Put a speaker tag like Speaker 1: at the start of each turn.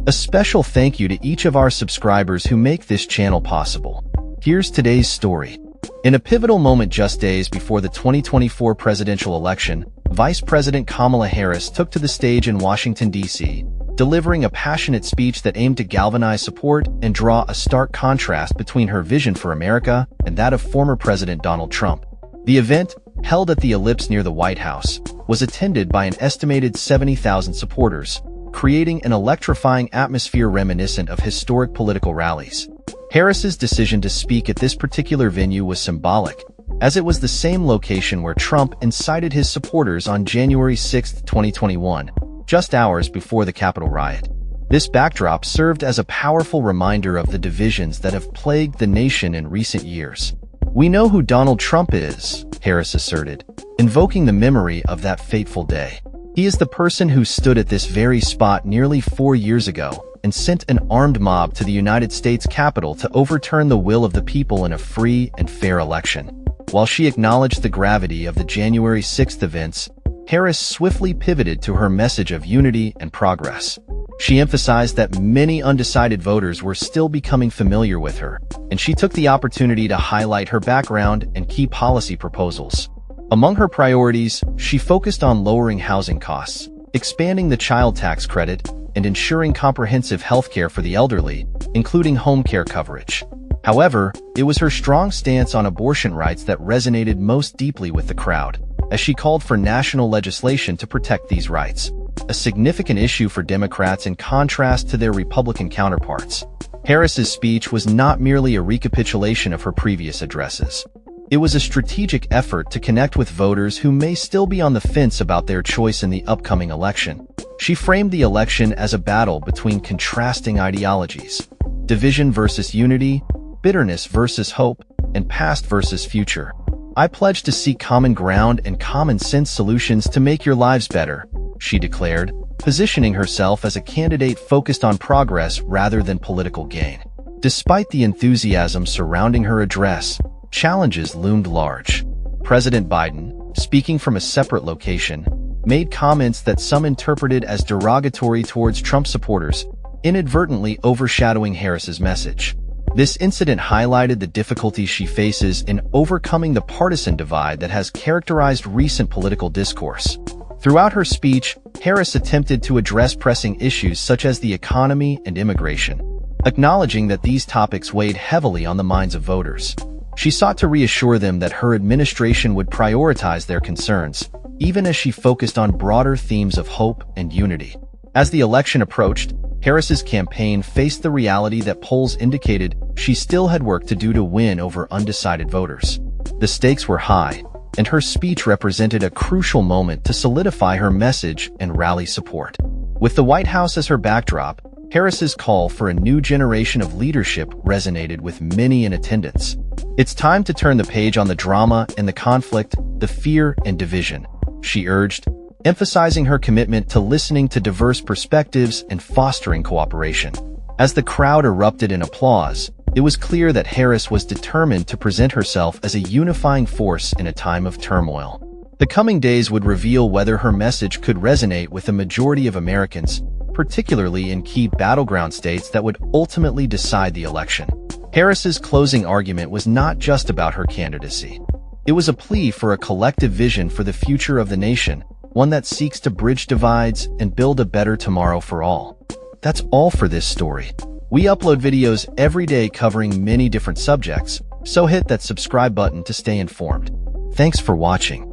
Speaker 1: A special thank you to each of our subscribers who make this channel possible. Here's today's story. In a pivotal moment just days before the 2024 presidential election, Vice President Kamala Harris took to the stage in Washington, D.C., delivering a passionate speech that aimed to galvanize support and draw a stark contrast between her vision for America and that of former President Donald Trump. The event, held at the Ellipse near the White House, was attended by an estimated 70,000 supporters, creating an electrifying atmosphere reminiscent of historic political rallies. Harris's decision to speak at this particular venue was symbolic, as it was the same location where Trump incited his supporters on January 6, 2021, just hours before the Capitol riot. This backdrop served as a powerful reminder of the divisions that have plagued the nation in recent years. "We know who Donald Trump is," Harris asserted, invoking the memory of that fateful day. "He is the person who stood at this very spot nearly 4 years ago and sent an armed mob to the United States Capitol to overturn the will of the people in a free and fair election." While she acknowledged the gravity of the January 6th events, Harris swiftly pivoted to her message of unity and progress. She emphasized that many undecided voters were still becoming familiar with her, and she took the opportunity to highlight her background and key policy proposals. Among her priorities, she focused on lowering housing costs, expanding the child tax credit, and ensuring comprehensive health care for the elderly, including home care coverage. However, it was her strong stance on abortion rights that resonated most deeply with the crowd, as she called for national legislation to protect these rights, a significant issue for Democrats in contrast to their Republican counterparts. Harris's speech was not merely a recapitulation of her previous addresses. It was a strategic effort to connect with voters who may still be on the fence about their choice in the upcoming election. She framed the election as a battle between contrasting ideologies: division versus unity, bitterness versus hope, and past versus future. "I pledge to seek common ground and common-sense solutions to make your lives better," she declared, positioning herself as a candidate focused on progress rather than political gain. Despite the enthusiasm surrounding her address, challenges loomed large. President Biden, speaking from a separate location, made comments that some interpreted as derogatory towards Trump supporters, inadvertently overshadowing Harris's message. This incident highlighted the difficulties she faces in overcoming the partisan divide that has characterized recent political discourse. Throughout her speech, Harris attempted to address pressing issues such as the economy and immigration, acknowledging that these topics weighed heavily on the minds of voters. She sought to reassure them that her administration would prioritize their concerns, even as she focused on broader themes of hope and unity. As the election approached, Harris's campaign faced the reality that polls indicated she still had work to do to win over undecided voters. The stakes were high, and her speech represented a crucial moment to solidify her message and rally support. With the White House as her backdrop, Harris's call for a new generation of leadership resonated with many in attendance. "It's time to turn the page on the drama and the conflict, the fear and division," she urged, emphasizing her commitment to listening to diverse perspectives and fostering cooperation. As the crowd erupted in applause, it was clear that Harris was determined to present herself as a unifying force in a time of turmoil. The coming days would reveal whether her message could resonate with the majority of Americans, particularly in key battleground states that would ultimately decide the election. Harris's closing argument was not just about her candidacy. It was a plea for a collective vision for the future of the nation, one that seeks to bridge divides and build a better tomorrow for all. That's all for this story. We upload videos every day covering many different subjects, so hit that subscribe button to stay informed. Thanks for watching.